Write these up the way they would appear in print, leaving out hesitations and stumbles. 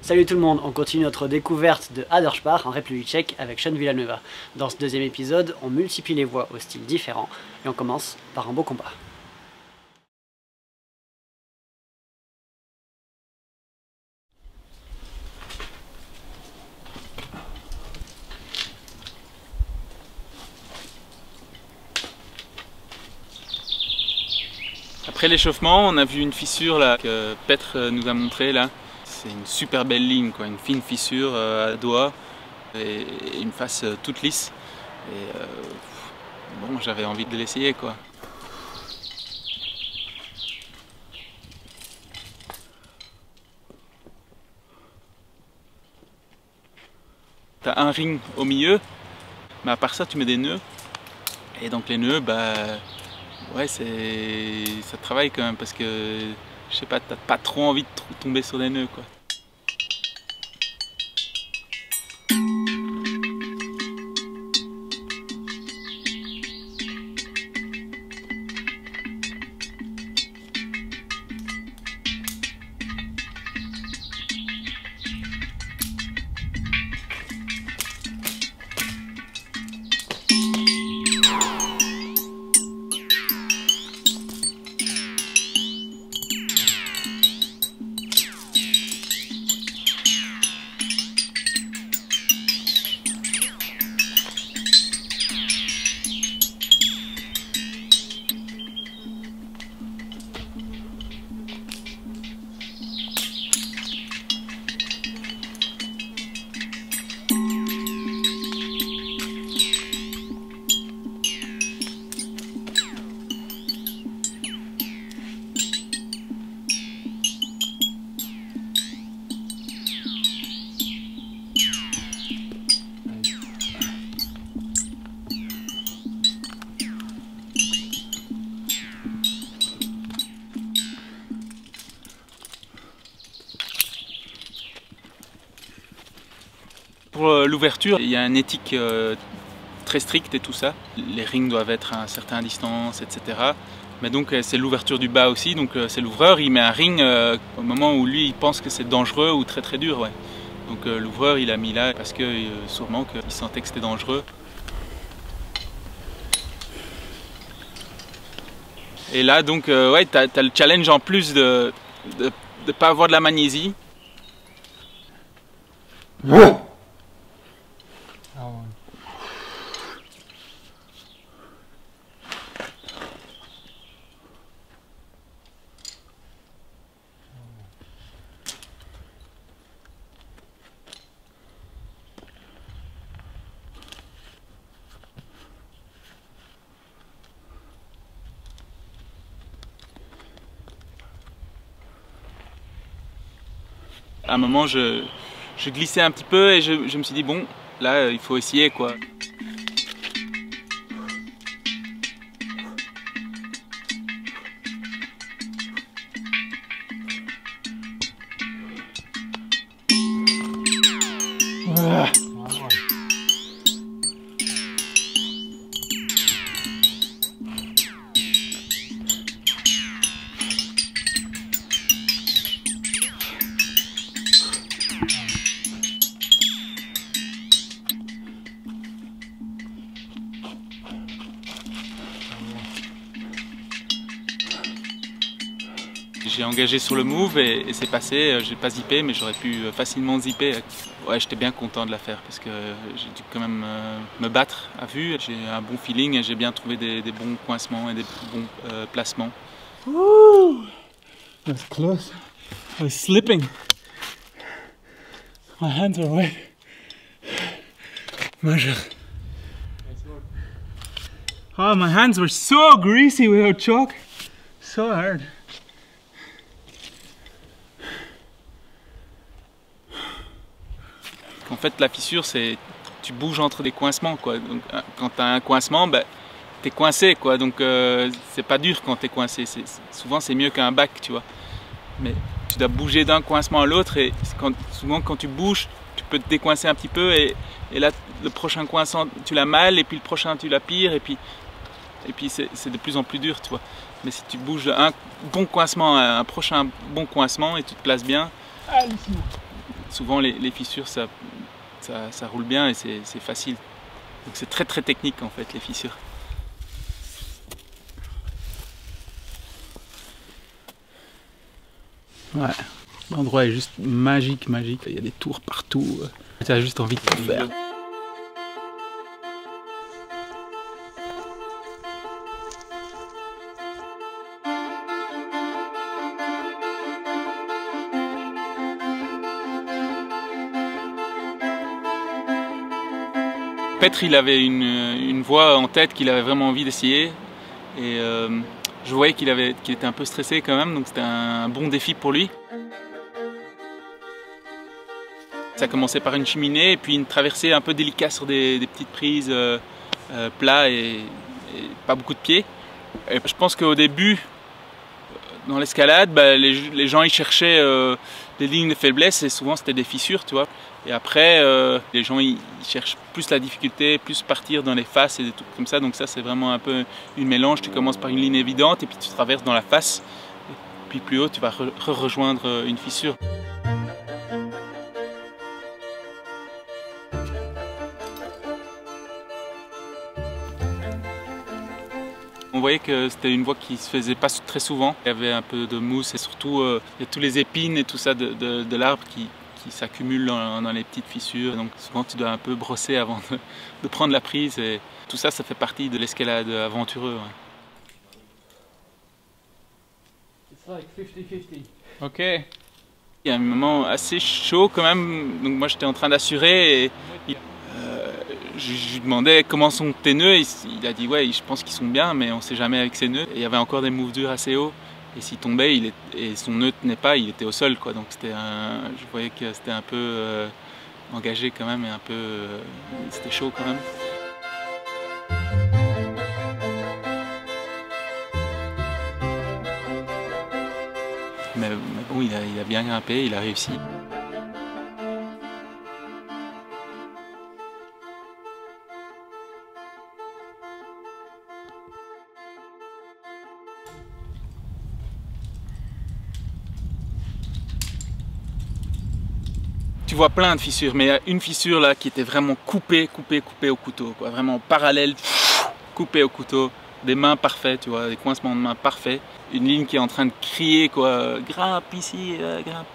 Salut tout le monde, on continue notre découverte de Haderspar en République tchèque avec Sean Villanueva. Dans ce deuxième épisode, on multiplie les voies aux styles différents et on commence par un beau combat. Après l'échauffement, on a vu une fissure là, que Petr nous a montré là. C'est une super belle ligne, quoi, une fine fissure à doigt et une face toute lisse. Et bon, j'avais envie de l'essayer, quoi. T'as un ring au milieu, mais à part ça, tu mets des nœuds. Et donc les nœuds, bah ouais, ça travaille quand même parce que je sais pas, t'as pas trop envie de tomber sur des nœuds, quoi. Pour l'ouverture, il y a une éthique très stricte et tout ça. Les rings doivent être à une certaine distance, etc. Mais donc c'est l'ouverture du bas aussi, donc c'est l'ouvreur, il met un ring au moment où lui il pense que c'est dangereux ou très très dur. Ouais. Donc l'ouvreur il a mis là parce que sûrement qu'il sentait que c'était dangereux. Et là donc ouais, t'as le challenge en plus de ne pas avoir de la magnésie. À un moment, je glissais un petit peu et je me suis dit, bon, là, il faut essayer, quoi. J'ai engagé sur le move et c'est passé, j'ai pas zippé mais j'aurais pu facilement zipper. Ouais, j'étais bien content de la faire parce que j'ai dû quand même me battre à vue. J'ai un bon feeling et j'ai bien trouvé des bons coincements et des bons placements. Woo! That's close. I was slipping. My hands are wet. Oh, my hands were so greasy without chalk. So hard. En fait, la fissure, c'est tu bouges entre des coincements, quoi. Donc, quand tu as un coincement, bah, tu es coincé, quoi. Donc, c'est pas dur quand tu es coincé. Souvent, c'est mieux qu'un bac, tu vois. Mais tu dois bouger d'un coincement à l'autre et souvent, quand tu bouges, tu peux te décoincer un petit peu et là, le prochain coincement, tu l'as mal et puis le prochain, tu l'as pire et puis c'est de plus en plus dur, tu vois. Mais si tu bouges un bon coincement à un prochain bon coincement et tu te places bien, souvent les fissures ça roule bien et c'est facile. Donc c'est très très technique en fait les fissures. Ouais, l'endroit est juste magique, magique. Il y a des tours partout. Tu as juste envie de tout faire. Petr, il avait une voie en tête qu'il avait vraiment envie d'essayer. Et je voyais qu'il était un peu stressé quand même, donc c'était un bon défi pour lui. Ça a commencé par une cheminée et puis une traversée un peu délicate sur des petites prises plats et pas beaucoup de pieds. Et je pense qu'au début, dans l'escalade, les gens ils cherchaient des lignes de faiblesse et souvent c'était des fissures, tu vois. Et après, les gens ils cherchent plus la difficulté, plus partir dans les faces et des trucs comme ça. Donc ça c'est vraiment un peu une mélange. Tu commences par une ligne évidente et puis tu traverses dans la face. Et puis plus haut, tu vas rejoindre une fissure. On voyait que c'était une voie qui se faisait pas très souvent. Il y avait un peu de mousse et surtout il y a tous les épines et tout ça de l'arbre qui s'accumulent dans les petites fissures. Donc souvent tu dois un peu brosser avant de prendre la prise. Et tout ça, ça fait partie de l'escalade aventureuse. Ouais. It's like 50-50. Ok. Il y a un moment assez chaud quand même. Donc moi j'étais en train d'assurer et je lui demandais comment sont tes nœuds. Il a dit ouais, je pense qu'ils sont bien, mais on sait jamais avec ses nœuds. Et il y avait encore des moves durs assez hauts. Et s'il tombait et son nœud tenait pas, il était au sol, quoi. Donc je voyais que c'était un peu engagé quand même et un peu c'était chaud quand même. Mais bon, il a bien grimpé, il a réussi. Tu vois plein de fissures, mais il y a une fissure là qui était vraiment coupée au couteau, quoi. Vraiment parallèle, coupée au couteau, des mains parfaites, tu vois, des coincements de mains parfaits, une ligne qui est en train de crier, quoi, grimpe ici, grimpe.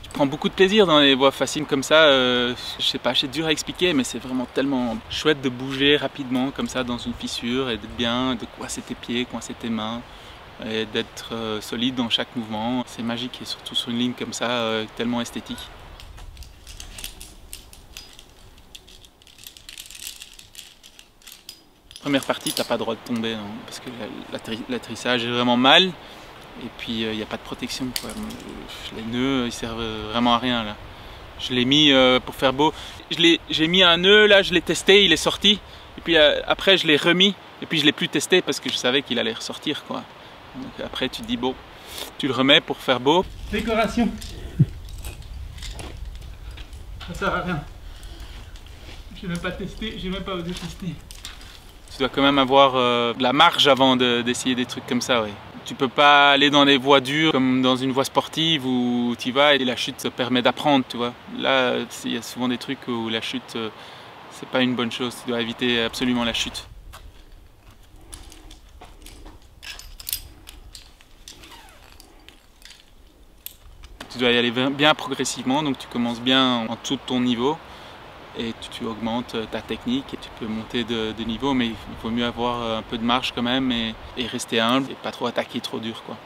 Je prends beaucoup de plaisir dans les voies faciles comme ça, je sais pas, c'est dur à expliquer, mais c'est vraiment tellement chouette de bouger rapidement comme ça dans une fissure et d'être bien, de coincer tes pieds, coincer tes mains. Et d'être solide dans chaque mouvement. C'est magique et surtout sur une ligne comme ça, tellement esthétique. Première partie, t'as pas le droit de tomber hein, parce que l'atterrissage est vraiment mal et puis il n'y a pas de protection, quoi. Les nœuds ils servent vraiment à rien là. Je l'ai mis pour faire beau. J'ai mis un nœud là, je l'ai testé, il est sorti et puis après je l'ai remis et puis je l'ai plus testé parce que je savais qu'il allait ressortir, quoi. Donc après tu te dis bon, tu le remets pour faire beau. Décoration. Ça sert à rien. J'ai même pas testé, j'ai même pas osé tester. Tu dois quand même avoir de la marge avant d'essayer des trucs comme ça, oui. Tu peux pas aller dans des voies dures comme dans une voie sportive où tu y vas et la chute te permet d'apprendre, tu vois. Là, il y a souvent des trucs où la chute, c'est pas une bonne chose. Tu dois éviter absolument la chute. Tu dois y aller bien progressivement, donc tu commences bien en dessous de ton niveau et tu augmentes ta technique et tu peux monter de niveau, mais il vaut mieux avoir un peu de marge quand même et rester humble et pas trop attaquer trop dur, quoi.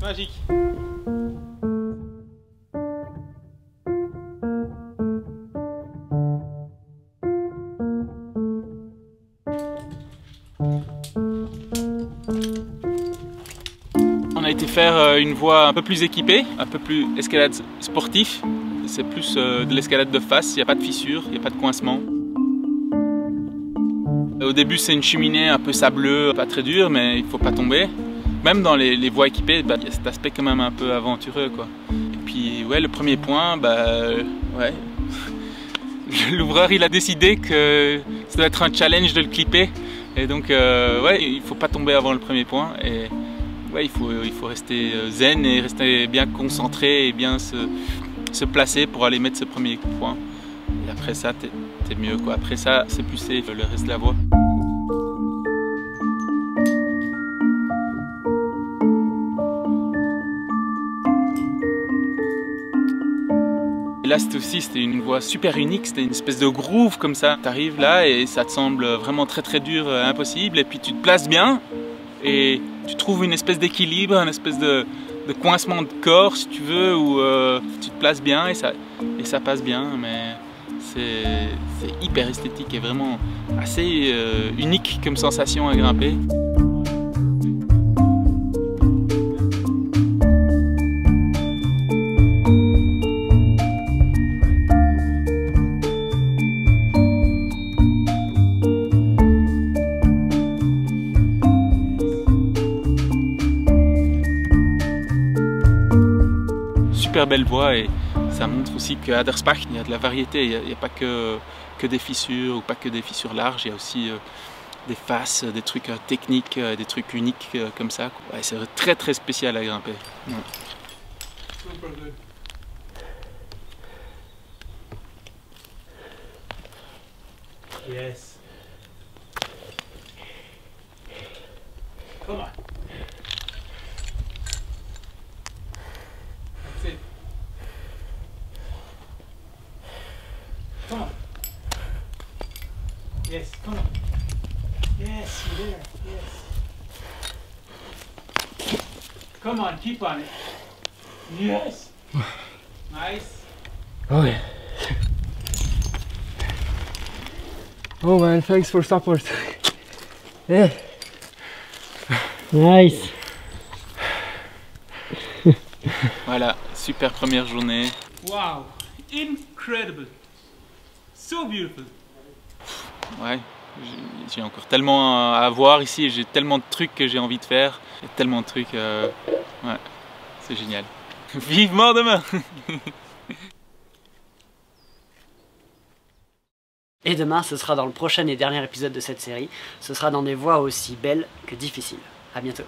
Magique. On a été faire une voie un peu plus équipée, un peu plus escalade sportif. C'est plus de l'escalade de face, il n'y a pas de fissure, il n'y a pas de coincement. Au début c'est une cheminée un peu sableux, pas très dur, mais il ne faut pas tomber. Même dans les voies équipées, il y a cet aspect quand même un peu aventureux, quoi. Et puis ouais, le premier point, ouais, l'ouvreur il a décidé que ça doit être un challenge de le clipper. Et donc ouais, il faut pas tomber avant le premier point. Et ouais, il faut rester zen et rester bien concentré et bien se placer pour aller mettre ce premier point. Et après ça, t'es mieux quoi. Après ça, c'est plus safe le reste de la voie. Et là c'était une voie super unique, c'était une espèce de groove comme ça. Tu arrives là et ça te semble vraiment très dur, impossible, et puis tu te places bien et tu trouves une espèce d'équilibre, une espèce de coincement de corps si tu veux, où tu te places bien et ça passe bien, mais c'est hyper esthétique et vraiment assez unique comme sensation à grimper. Super belle voie et ça montre aussi qu'à Addersbach il y a de la variété, il n'y a pas que des fissures ou pas que des fissures larges, il y a aussi des faces, des trucs techniques, des trucs uniques comme ça. Ouais, c'est très spécial à grimper. Ouais. Super good. Yes. Come on. That's it. Come on. Yes, come on. Yes, you're there. Yes. Come on, keep on it. Yes. Nice. Oh yeah. Oh man, thanks for support. Yeah. Nice. Voilà, super première journée. Wow, incredible. So beautiful. Ouais, j'ai encore tellement à voir ici, j'ai tellement de trucs que j'ai envie de faire, il y a tellement de trucs, ouais, c'est génial. Vivement demain. Et demain, ce sera dans le prochain et dernier épisode de cette série. Ce sera dans des voies aussi belles que difficiles. À bientôt.